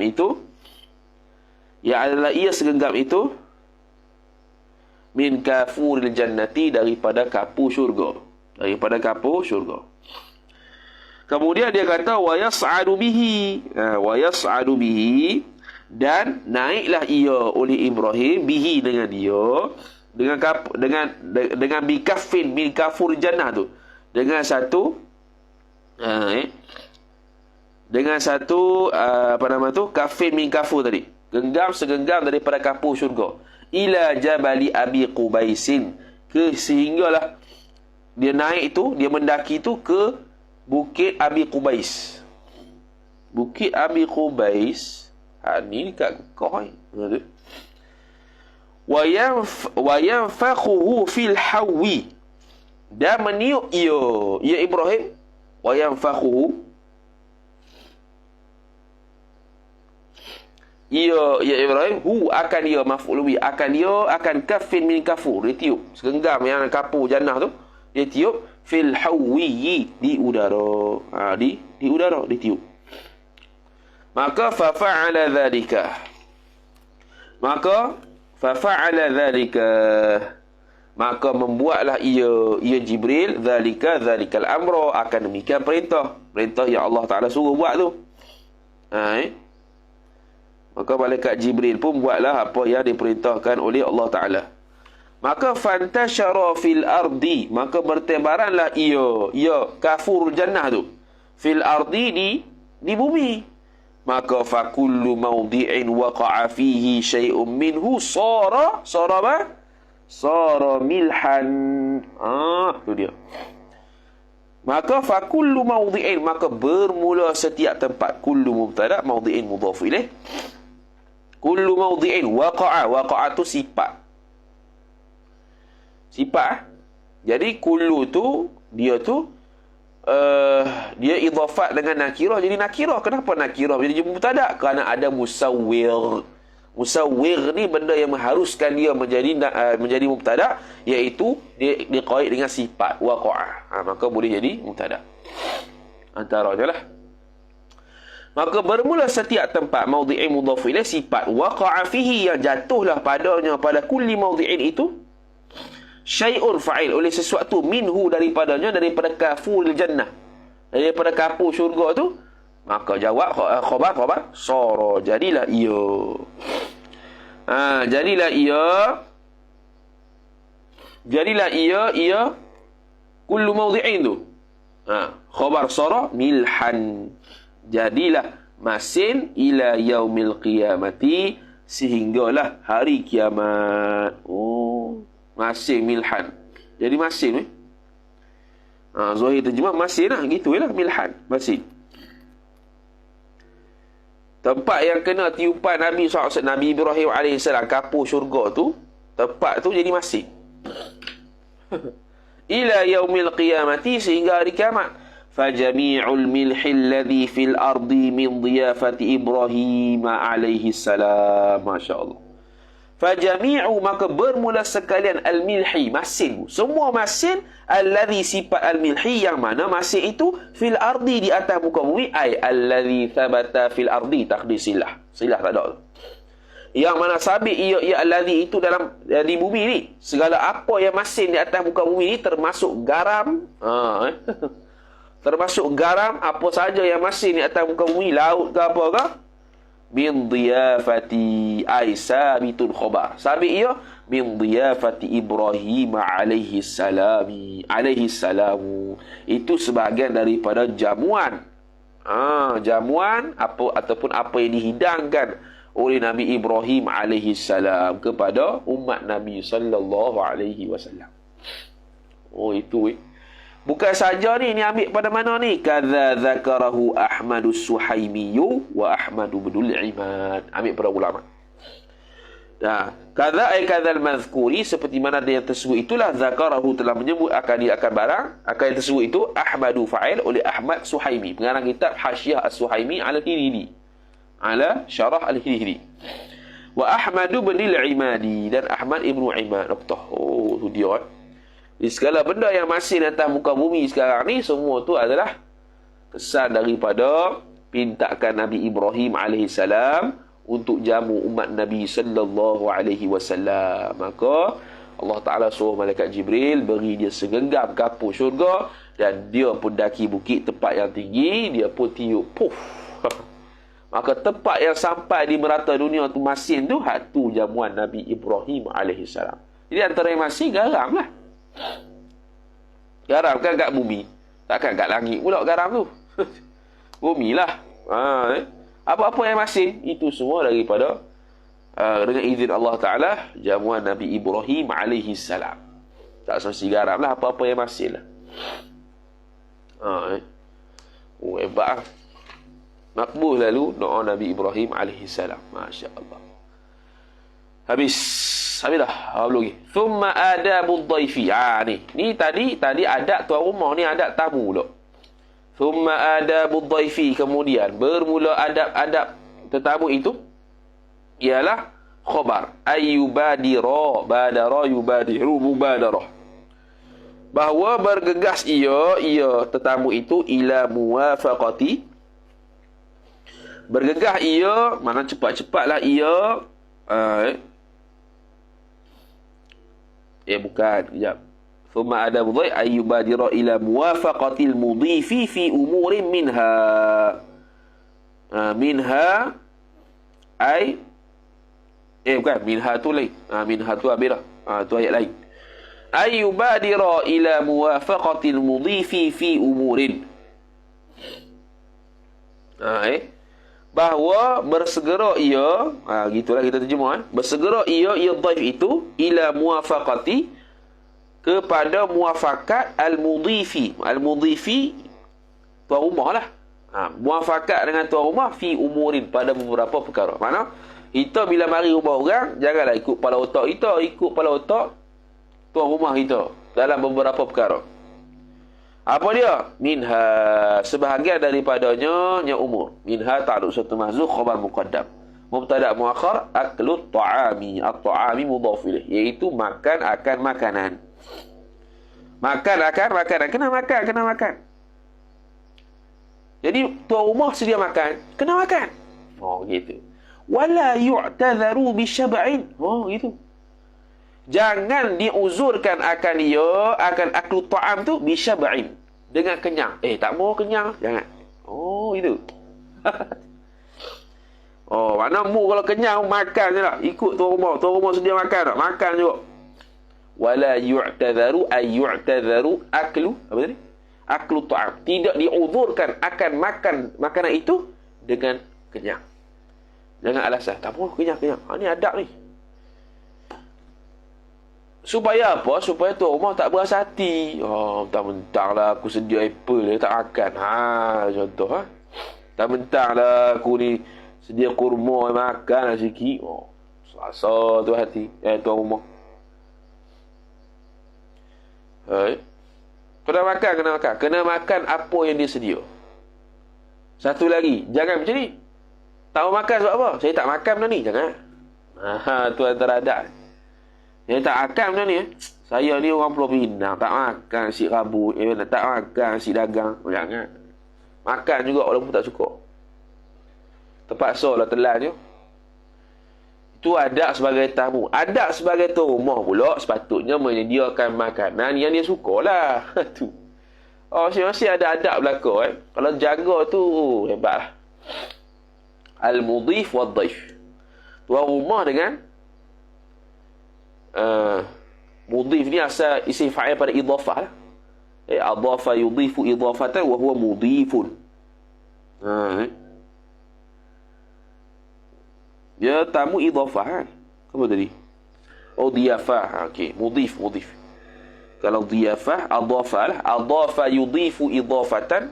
itu, min kafuril jannati, daripada kapur syurga. Kemudian dia kata wa yas'adu bihi, dan naiklah ia oleh Ibrahim, bihi, dengan dia, dengan bikaffin min kafur jannah tu, dengan satu kafin min kafur tadi, segenggam daripada kapur syurga, ila jabali abi Qubaisin, sehinggalah dia naik itu, dia mendaki itu ke Bukit Abi Qubais. Bukit Abi Qubais, ni dekat kau ni. Wa yanfakhuhu fil hawi, dan meniup ia Ibrahim, wa yanfakhuhu, ia Ibrahim, akan dia maf'ul bi, akan kafin min kafur, dia tiup segenggam yang kapur jannah tu, dia tiup fil hawi, di udara. Di udara dia tiup. Maka fa'ala dhalika, maka membuatlah ia Jibril dhalikal amra, akan demikian perintah yang Allah Ta'ala suruh buat tu. Maka malaikat Jibril pun buatlah apa yang diperintahkan oleh Allah Ta'ala. Maka fantashara fil ardi, maka bertebaranlah ia kafur jannah tu, fil ardi, di bumi. Maka fakullu mawdi'in waqa'a fihi syai'un minhu sara milhan. Tu dia. Maka fakullu mawdi'in, maka bermula setiap tempat. Kullu mubtada, mawdi'in mudhaf ilaih. Kullu mawdi'in waqa'a tu sifat. Jadi kullu tu, dia tu dia idhafat dengan nakirah jadi nakirah. Kenapa nakirah jadi mubtada? Kerana ada musawwir. Musawwir ni benda yang mengharuskan dia menjadi mubtada, iaitu dia diqaid dengan sifat waqa'ah. Maka boleh jadi mubtada. Antaranya lah. Maka bermula setiap tempat maudhi'in mudhaf ilaih sifat waqa'a fihi yang jatuhlah padanya pada kulli maudhi'in itu syai'un fa'il oleh sesuatu minhu daripadanya, daripada kaful jannah, daripada kapu syurga tu. Maka jawab khabar sara, jadilah ia. Jadilah ia kullu maudhi'in tu. Khabar sara milhan, jadilah masin ila yaumil qiyamati, sehinggalah hari kiamat. Masin milhan. Jadi masin Zahir terjemah masin lah. Gitu lah milhan. Masin. Tempat yang kena tiupan Nabi SAW, Nabi Ibrahim AS, kapur syurga tu, tempat tu jadi masin. Ila yaumil qiyamati, sehingga hari kiamat. Fajami'ul milhi alladhi fil ardi min dhiyafati Ibrahim alaihi salam. Masya Allah. Fajami'u, maka bermula sekalian al-milhi, masin. Semua masin, alladhi sifat al-milhi, yang mana masin itu fil ardi, di atas muka bumi. Ay alladhi thabata fil ardi, takdir silah tak ada. Yang mana sabit ia alladhi itu dalam di bumi ni. Segala apa yang masin di atas muka bumi ni, termasuk garam. Termasuk garam, apa saja yang masin di atas muka bumi, laut ke apa ke, min dhiyafati ay sabitun khabar. Sabit ia min dhiyafati Ibrahim alaihi salamu. Itu sebahagian daripada jamuan. Jamuan apa ataupun apa yang dihidangkan oleh Nabi Ibrahim alaihi salam kepada umat Nabi sallallahu alaihi wasallam. Itu bukan saja ni ambil pada mana ni? Kadza zakarahu Ahmadus Suhaimiyu wa Ahmadu binul Imad. Ambil para ulama. Kadza ay kadzal mazkuri, seperti mana yang tersebut itulah, zakarahu telah menyebut akan barang, akan yang tersebut itu Ahmadu fa'il oleh Ahmad Suhaimi, pengarang kitab Hasyiah As-Suhaimi ala Hiriri, ala Syarah Al-Hiriri. Wa Ahmadu binul Imadi, dan Ahmad Ibnu Imad. Tu dia. Di segala benda yang masih di atas muka bumi sekarang ni, semua tu adalah kesan daripada pintakan Nabi Ibrahim AS untuk jamu umat Nabi sallallahu alaihi wasallam. Maka Allah Ta'ala suruh malaikat Jibril beri dia segenggam kapur syurga, dan dia pun daki bukit tempat yang tinggi, dia pun tiup, puff. Maka tempat yang sampai di merata dunia tu masin tu, hatu jamuan Nabi Ibrahim AS. Jadi antara yang masih garam lah. Garam kan kat bumi, takkan kat langit pula garam tu. Bumi lah. Apa-apa yang masin, itu semua daripada dengan izin Allah Ta'ala jamuan Nabi Ibrahim alaihi salam. Tak semesti garam lah, apa-apa yang masin lah. Hebat. Makbul lalu doa Nabi Ibrahim alaihi salam. Masya Allah. Habis dah. Belum lagi. Thumma adabud dhaifi. Ni tadi adab tuan rumah, ni adab tamu pula. Thumma adabud dhaifi, kemudian bermula adab-adab tetamu itu ialah khabar ayyubadira, badara yubadiru mubadarah, bahawa bergegas ia tetamu itu ila muwafaqati, bergegas ia mana cepat-cepatlah ia bukan, kejap. Thumma adabu dhai ayyubadira ila muwafaqatil mudhifi fi umurin minha. Minha ay bukan, minha tu lain. Minha tu abirah. Tu ayat lain. Ayyubadira ila muwafaqatil mudhifi fi umurin. Bahawa bersegera ia, gitulah kita terjemah, bersegera ia dhaif itu ila muwafaqati, kepada muwafakat al-mudhifi. Al-mudhifi tuan rumah lah. Muwafakat dengan tuan rumah fi umurin, pada beberapa perkara. Mana kita bila mari rumah orang, janganlah ikut kepala otak kita, ikut kepala otak tuan rumah kita dalam beberapa perkara. Apa dia? Minha, sebahagian daripadanya nya umur. Minha ta'aluk satu mahzuf khabar muqaddam. Mubtada muakhar aklu ta'ami. At-ta'ami mudhaf ilaih, iaitu makan akan makanan. Makan akan makanan. Kena makan. Jadi tuan rumah sedia makan, kena makan. Oh gitu. Wala yu'tadharu bisyab'in. Oh gitu. Jangan diuzurkan akan dia, akan aklu ta'am tu bisyab'in, dengan kenyang. Tak mau kenyang, jangan. Oh itu. Oh, mana mu kalau kenyang makan je lah. Ikut tuan rumah sedia makan tak? Makan juga. Wala yu'tadharu ay yu'tadharu aklu, apa tadi? Aklu ta'am. Tidak diuzurkan akan makan makanan itu dengan kenyang. Jangan alasan, tak mau kenyang. Ni adab ni. Supaya apa? Supaya tuan rumah tak berasa hati. Mentang-mentang lah aku sedia apple, dia tak makan. Contoh. Mentang-mentang lah aku ni sedia kurma, makan lah sikit. Selasa tu hati. Tuan rumah. Kena makan. Kena makan apa yang dia sedia. Satu lagi, jangan macam ni. Tak mau makan sebab apa? Saya tak makan benda ni. Jangan. Tu antara adab. Yang tak makan benda ni, saya ni orang Pulau Pinang, tak makan nasi rabut, tak makan nasi dagang. Jangan. Makan juga walaupun tak suka. Terpaksa lah telan je. Itu adab sebagai tamu. Adab sebagai tuan rumah pula sepatutnya menyediakan makanan yang dia sukalah. Tu. Masing-masing ada adab belaka. Kalau jaga tu, hebatlah. Al-mudhif wa dhaif. Tuan rumah dengan mudhif ni asal isim fa'il pada idhafah lah. Adhafa yudhifu idhafatan wa huwa mudhifun. Dia tamu idhafah kan? Apa tadi? Diyafah. Okey, mudhif. Kalau diyafah, adhafa lah. Adhafa yudhifu idhafatan.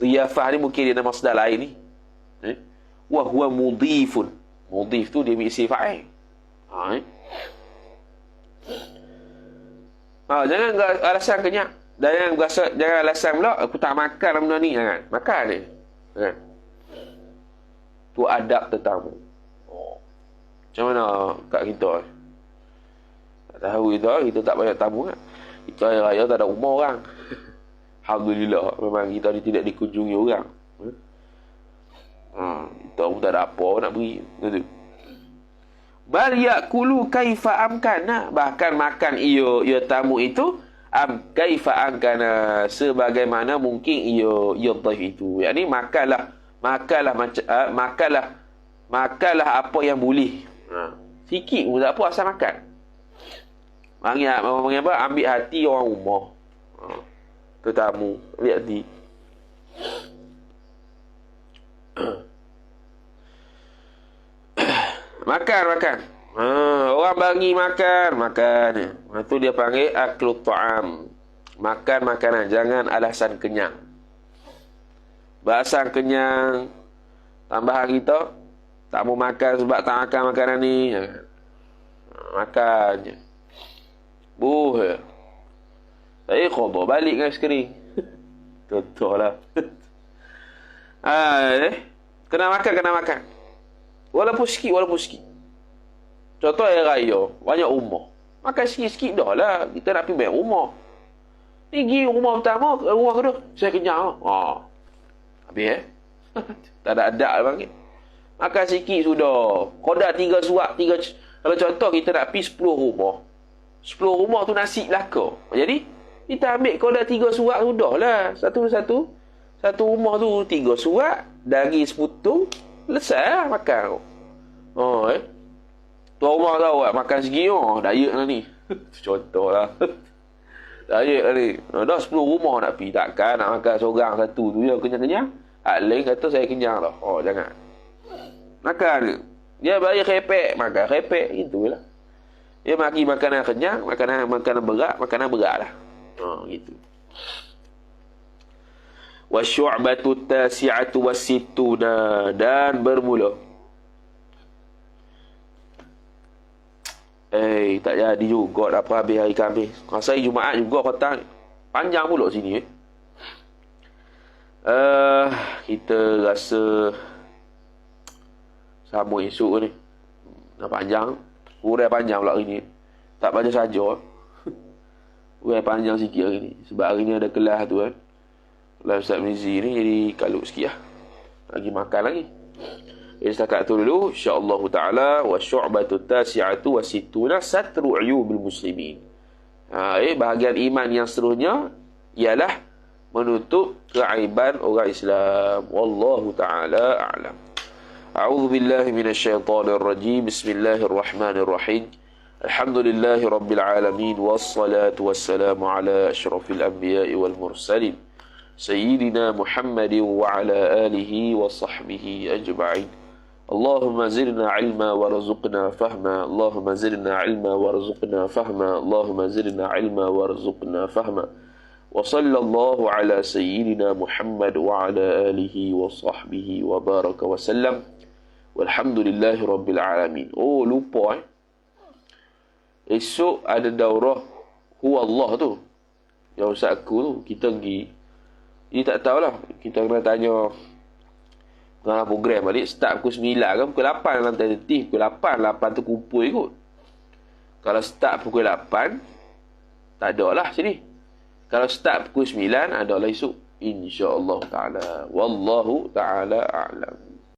Diyafah ni mungkin dia nama masdar lain ni. Wa huwa mudhifun. Mudhif tu dia isim fa'il. Jangan alasan kenyang. Jangan alasan pula aku tak makan benda ni. Jangan. Makan ni. Jangan. Tu adab tetamu. Macam mana kat kita? Tak tahu kita tak banyak tamu kan? Kita hari raya tak ada rumah orang. Alhamdulillah. Memang kita ni tidak dikunjungi orang. Kita pun tak ada apa nak beri. Betul. Bal yakulu kaifa amkana. Bahkan makan ia tamu itu kaifa amkana, sebagaimana mungkin ia dhaif itu. Yakni makanlah apa yang boleh. Sikit pun tak apa, asal makan. Mari ambil hati orang rumah. Tetamu ambil hati. Makan. Orang bagi makan. Itu dia panggil aklu ta'am. Makan makanan, jangan alasan kenyang. Alasan kenyang, tambahan kita tak mau makan sebab tak makan makanan ni. Makan je. Saya qada balik dengan skrin. Betul lah. Kena makan. Walaupun sikit. Contoh hari raya, banyak rumah. Makan sikit-sikit dah lah. Kita nak pergi banyak rumah. Ni pergi rumah pertama, rumah kedua. Saya kenyang. Habis tak ada adab lah panggil. Makan sikit sudah. Kodak 3 suap. Kalau contoh kita nak pergi 10 rumah. 10 rumah tu nasi belaka. Jadi, kita ambil kodak 3 suap sudah lah. Satu rumah tu 3 suap. Daging seputu. Selesai lah makan. Tuan rumah tahu tak, makan sikit diet lah ni. Contoh lah. Diet lah ni. Dah 10 rumah nak pergi. Takkan nak makan seorang satu tu je kenyang-kenyang. Lain kata saya kenyang lah. Jangan. Makan ke? Dia bagi khepek. Makan khepek. Itulah. Dia bagi makanan kenyang. Makanan berat lah. Gitu. Wasyu'batu tasi'atu wassittuna, dan bermula. Tak jadi juga dapat habis hari Khamis. Masa Jumaat juga petang. Panjang pula sini. Kita rasa sambung esok ni. Dah panjang. Urai panjang pula hari ni. Tak baca saja. Urai panjang sikit hari ni. Sebab hari ni ada kelas tu kan. Kelas Ustaz Mizi ni jadi kalut sikit lah. Lagi makan lagi. Jadi setakat tu dulu. InsyaAllah ta'ala. Wa syu'batu tasi'atu wa situna satru uyubil muslimin. Bahagian iman yang seterusnya ialah menutup keaiban orang Islam. Wallahu ta'ala a'lam. A'udzu billahi minasyaitonir rajim. Bismillahirrahmanirrahim. Alhamdulillahi rabbil alamin wassalatu wassalamu ala asyrafil anbiya'i wal mursalin sayyidina Muhammadin wa ala alihi wa sahbihi ajma'in. Allahumma zidna ilma warzuqna fahma. Allahumma zidna ilma warzuqna fahma. Allahumma zidna ilma warzuqna fahma. Wa sallallahu ala sayyidina Muhammad wa ala alihi wa sahbihi wa baraka wa sallam. Walhamdulillahi rabbil alamin. Oh, lupa esok ada daurah Huwa Allah tu. Yang Ustaz aku tu, kita pergi. Dia tak tahulah. Kita kena tanya dalam program balik. Start pukul 9 kan? Pukul 8 dalam tentatif. Pukul 8. 8 tu kumpul ikut. Kalau start pukul 8, tak ada lah sini. Kalau start pukul 9, ada lah esok. InsyaAllah ta'ala. Wallahu ta'ala a'lam.